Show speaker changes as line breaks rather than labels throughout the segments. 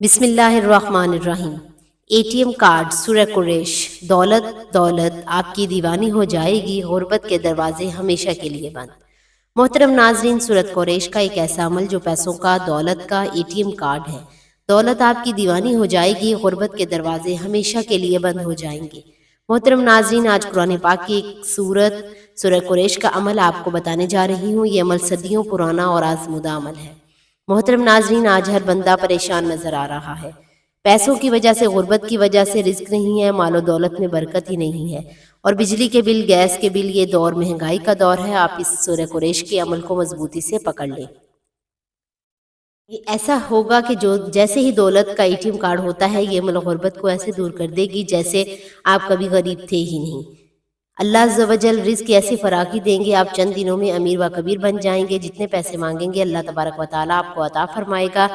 بسم اللہ الرحمن الرحیم۔ ATM کارڈ سورہ قریش۔ دولت دولت آپ کی دیوانی ہو جائے گی، غربت کے دروازے ہمیشہ کے لیے بند۔ محترم ناظرین، سورۃ قریش کا ایک ایسا عمل جو پیسوں کا، دولت کا ATM کارڈ ہے۔ دولت آپ کی دیوانی ہو جائے گی، غربت کے دروازے ہمیشہ کے لیے بند ہو جائیں گے۔ محترم ناظرین، آج قرآن پاک کی ایک سورہ قریش کا عمل آپ کو بتانے جا رہی ہوں۔ یہ عمل صدیوں پرانا اور آزمودہ عمل ہے۔ محترم ناظرین، آج ہر بندہ پریشان نظر آ رہا ہے۔ پیسوں کی وجہ سے، غربت کی وجہ سے رزق نہیں ہے، مال و دولت میں برکت ہی نہیں ہے، اور بجلی کے بل، گیس کے بل، یہ دور مہنگائی کا دور ہے۔ آپ اس سورہ قریش کے عمل کو مضبوطی سے پکڑ لیں۔ یہ ایسا ہوگا کہ جو جیسے ہی دولت کا ATM کارڈ ہوتا ہے، یہ عمل غربت کو ایسے دور کر دے گی جیسے آپ کبھی غریب تھے ہی نہیں۔ اللہ عز و جل رزق ایسی فراخی دیں گے، آپ چند دنوں میں امیر و کبیر بن جائیں گے۔ جتنے پیسے مانگیں گے اللہ تبارک و تعالیٰ آپ کو عطا فرمائے گا۔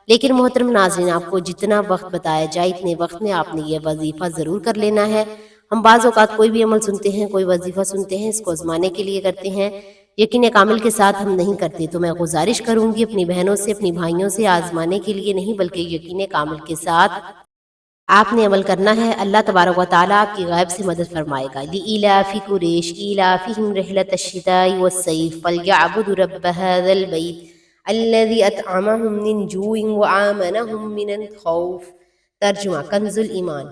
لیکن محترم ناظرین، آپ کو جتنا وقت بتایا جائے اتنے وقت میں آپ نے یہ وظیفہ ضرور کر لینا ہے۔ ہم بعض اوقات کوئی بھی عمل سنتے ہیں، کوئی وظیفہ سنتے ہیں، اس کو آزمانے کے لیے کرتے ہیں، یقین کامل کے ساتھ ہم نہیں کرتے۔ تو میں گزارش کروں گی اپنی بہنوں سے، اپنی بھائیوں سے، آزمانے کے لیے نہیں بلکہ یقین کامل کے ساتھ آپ نے عمل کرنا ہے۔ اللہ تبارک و تعالیٰ آپ کی غائب سے مدد فرمائے گا۔ لِإِيلَافِ قُرَيْشٍ إِيلَافِهِمْ رِحْلَةَ الشِّتَاءِ وَالصَّيْفِ فَلْيَعْبُدُوا رَبَّ هَذَا الْبَيْتِ الَّذِي أَطْعَمَهُمْ مِنْ جُوعٍ وَآمَنَهُمْ مِنَ الْخَوْفِ۔ ترجمہ کنز الایمان۔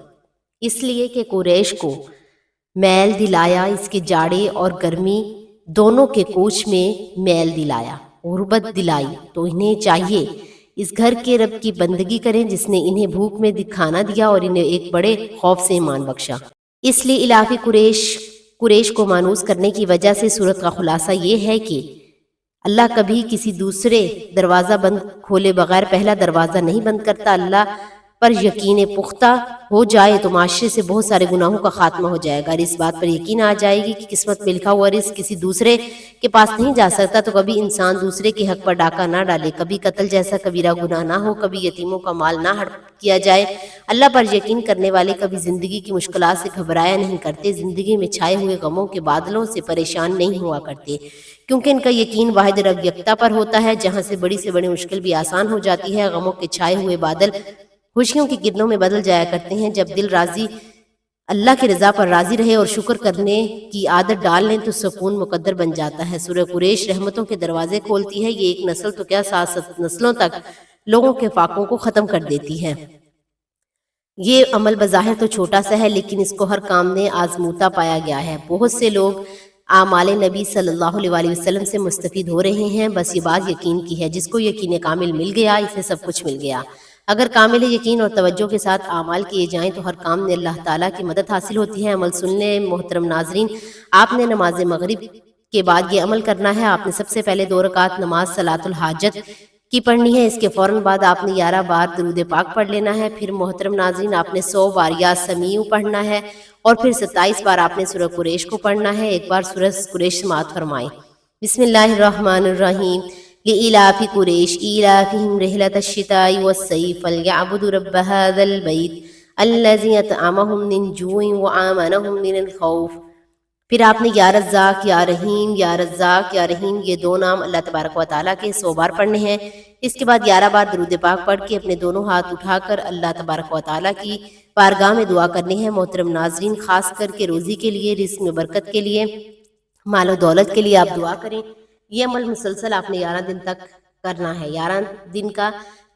اس لیے کہ قریش کو میل دلایا، اس کے جاڑے اور گرمی دونوں کے کوچ میں میل دلایا، غربت دلائی، تو انہیں چاہیے اس گھر کے رب کی بندگی کریں جس نے انہیں بھوک میں کھانا دیا اور انہیں ایک بڑے خوف سے ایمان بخشا۔ اس لیے الافی قریش کو مانوس کرنے کی وجہ سے صورت کا خلاصہ یہ ہے کہ اللہ کبھی کسی دوسرے دروازہ بند کھولے بغیر پہلا دروازہ نہیں بند کرتا۔ اللہ پر یقین پختہ ہو جائے تو معاشرے سے بہت سارے گناہوں کا خاتمہ ہو جائے گا، اور اس بات پر یقین آ جائے گی کہ قسمت میں لکھا ہوا رزق کسی دوسرے کے پاس نہیں جا سکتا۔ تو کبھی انسان دوسرے کے حق پر ڈاکہ نہ ڈالے، کبھی قتل جیسا کبیرہ گناہ نہ ہو، کبھی یتیموں کا مال نہ ہڑپ کیا جائے۔ اللہ پر یقین کرنے والے کبھی زندگی کی مشکلات سے گھبرایا نہیں کرتے، زندگی میں چھائے ہوئے غموں کے بادلوں سے پریشان نہیں ہوا کرتے، کیونکہ ان کا یقین واحد رب یکتا پر ہوتا ہے، جہاں سے بڑی مشکل بھی آسان ہو جاتی ہے۔ غموں کے چھائے ہوئے بادل خوشیوں کی کرنوں میں بدل جایا کرتے ہیں۔ جب دل راضی اللہ کی رضا پر راضی رہے اور شکر کرنے کی عادت ڈال لیں تو سکون مقدر بن جاتا ہے۔ سورہ قریش رحمتوں کے دروازے کھولتی ہے۔ یہ ایک نسل تو کیا 7 نسلوں تک لوگوں کے فاقوں کو ختم کر دیتی ہے۔ یہ عمل بظاہر تو چھوٹا سا ہے، لیکن اس کو ہر کام میں آزموتا پایا گیا ہے۔ بہت سے لوگ اعمال نبی صلی اللہ علیہ وسلم سے مستفید ہو رہے ہیں۔ بس یہ بات یقین کی ہے، جس کو یقین کامل مل گیا اسے سب کچھ مل گیا۔ اگر کامل یقین اور توجہ کے ساتھ اعمال کیے جائیں تو ہر کام میں اللہ تعالیٰ کی مدد حاصل ہوتی ہے۔ عمل سن لیں محترم ناظرین، آپ نے نماز مغرب کے بعد یہ عمل کرنا ہے۔ آپ نے سب سے پہلے 2 رکعت نماز صلاۃ الحاجت کی پڑھنی ہے۔ اس کے فوراً بعد آپ نے 11 بار درود پاک پڑھ لینا ہے۔ پھر محترم ناظرین، آپ نے 100 بار یا سمیع پڑھنا ہے، اور پھر 27 بار آپ نے سورہ قریش کو پڑھنا ہے۔ ایک بار سورہ قریش سماعت فرمائیں۔ بسم اللہ الرحمن الرحیم۔ لِإِيلَافِ قُرَيْشٍ إِيلَافِهِمْ رِحْلَةَ الشِّتَاءِ وَالصَّيْفِ فَلْيَعْبُدُوا رَبَّ هَذَا الْبَيْتِ الَّذِي أَطْعَمَهُمْ مِنْ جُوعٍ وَآمَنَهُمْ مِنَ الْخَوْفِ۔ پھر آپ نے یا رزاق یا رحیم، یا رزاق یا رحیم، یہ 2 نام اللہ تبارک و تعالیٰ کے 100 بار پڑھنے ہیں۔ اس کے بعد 11 بار درود پاک پڑھ کے اپنے دونوں ہاتھ اٹھا کر اللہ تبارک و تعالیٰ کی بارگاہ میں دعا کرنی ہے۔ محترم ناظرین، خاص کر کے روزی کے لیے، رزق میں برکت کے لیے، مال و دولت کے لیے آپ دعا کریں۔ یہ عمل مسلسل آپ نے 11 دن تک کرنا ہے۔ 11 دن کا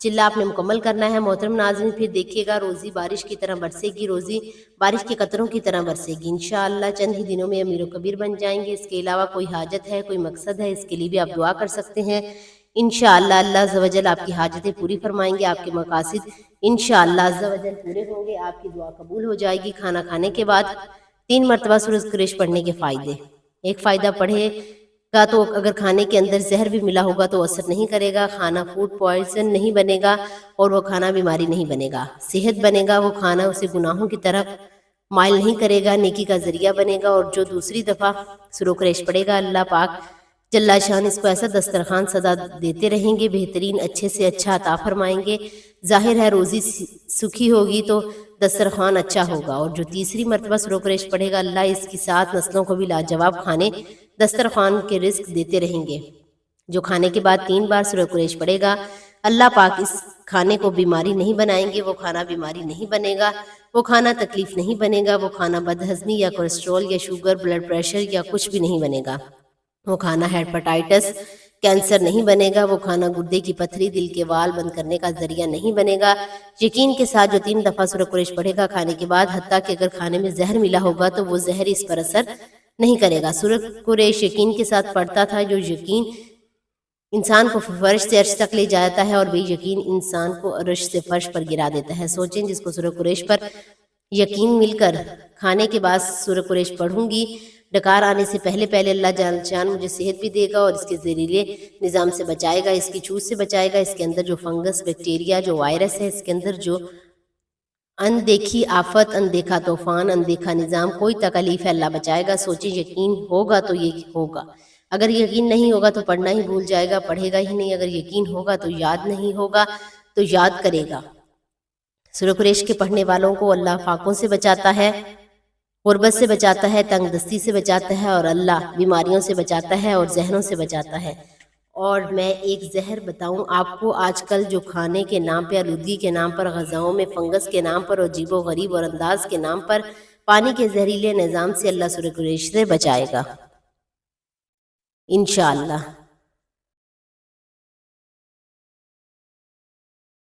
چلہ آپ نے مکمل کرنا ہے۔ محترم ناظرین، پھر دیکھیے گا روزی بارش کی طرح برسے گی، روزی بارش کے قطروں کی طرح برسے گی انشاءاللہ۔ چند ہی دنوں میں امیر و کبیر بن جائیں گے۔ اس کے علاوہ کوئی حاجت ہے، کوئی مقصد ہے، اس کے لیے بھی آپ دعا کر سکتے ہیں۔ انشاءاللہ اللہ عز و جل آپ کی حاجتیں پوری فرمائیں گے، آپ کے مقاصد انشاءاللہ عز و جل پورے ہوں گے، آپ کی دعا قبول ہو جائے گی۔ کھانا کھانے کے بعد 3 مرتبہ سورۃ قریش پڑھنے کے فائدے۔ ایک فائدہ پڑھے گا تو اگر کھانے کے اندر زہر بھی ملا ہوگا تو اثر نہیں کرے گا، کھانا فوڈ پوائزن نہیں بنے گا، اور وہ کھانا بیماری نہیں بنے گا، صحت بنے گا۔ وہ کھانا اسے گناہوں کی طرف مائل نہیں کرے گا، نیکی کا ذریعہ بنے گا۔ اور جو دوسری دفعہ سورۃ قریش پڑھے گا، اللہ پاک جل شان اس کو ایسا دسترخوان سزا دیتے رہیں گے، بہترین اچھے سے اچھا عطا فرمائیں گے۔ ظاہر ہے روزی سکھی ہوگی تو دسترخوان اچھا ہوگا۔ اور جو تیسری مرتبہ سورۃ قریش پڑھے گا، اللہ اس کی 7 نسلوں کو بھی لاجواب کھانے دسترخوان کے رزق دیتے رہیں گے۔ جو کھانے کے بعد 3 بار سورۃ قریش پڑھے گا، اللہ پاک اس کھانے کو بیماری نہیں بنائیں گے، وہ کھانا بیماری نہیں بنے گا، وہ کھانا تکلیف نہیں بنے گا، وہ کھانا بدہضمی یا کولیسٹرول یا شوگر، بلڈ پریشر یا کچھ بھی نہیں بنے گا، وہ کھانا ہیپاٹائٹس، کینسر نہیں بنے گا، وہ کھانا گردے کی پتھری، دل کے وال بند کرنے کا ذریعہ نہیں بنے گا۔ یقین کے ساتھ جو 3 دفعہ سورہ قریش پڑھے گا کھانے کے بعد، حتیٰ کہ اگر کھانے میں زہر ملا ہوگا تو وہ زہر اس پر اثر نہیں کرے گا۔ سورہ قریش یقین کے ساتھ پڑھتا تھا، جو یقین انسان کو فرش سے عرش تک لے جاتا ہے اور بے یقین انسان کو عرش سے فرش پر گرا دیتا ہے۔ سوچیں جس کو سورہ قریش پر یقین مل کر کھانے کے بعد سورہ قریش پڑھوں گی، ڈکار آنے سے پہلے اللہ جان مجھے صحت بھی دے گا اور اس کے زہریلے نظام سے بچائے گا، اس کی چوس سے بچائے گا، اس کے اندر جو فنگس، بیکٹیریا، جو وائرس ہے، اس کے اندر جو اندیکھی آفت، اندیکھا طوفان، اندیکھا نظام، کوئی تکلیف ہے، اللہ بچائے گا۔ سوچیں یقین ہوگا تو یہ ہوگا، اگر یقین نہیں ہوگا تو پڑھنا ہی بھول جائے گا، پڑھے گا ہی نہیں، اگر یقین ہوگا تو یاد نہیں ہوگا تو یاد کرے گا۔ سورہ قریش کے پڑھنے والوں کو اللہ فاقوں سے بچاتا ہے، غربت سے بچاتا ہے، تنگ دستی سے بچاتا ہے، اور اللہ بیماریوں سے بچاتا ہے اور زہروں سے بچاتا ہے۔ اور میں ایک زہر بتاؤں آپ کو، آج کل جو کھانے کے نام پہ، آلودگی کے نام پر، غذاؤں میں فنگس کے نام پر، اور عجیب و غریب اور انداز کے نام پر، پانی کے زہریلے نظام سے اللہ سورہ قریش سے بچائے گا انشاءاللہ۔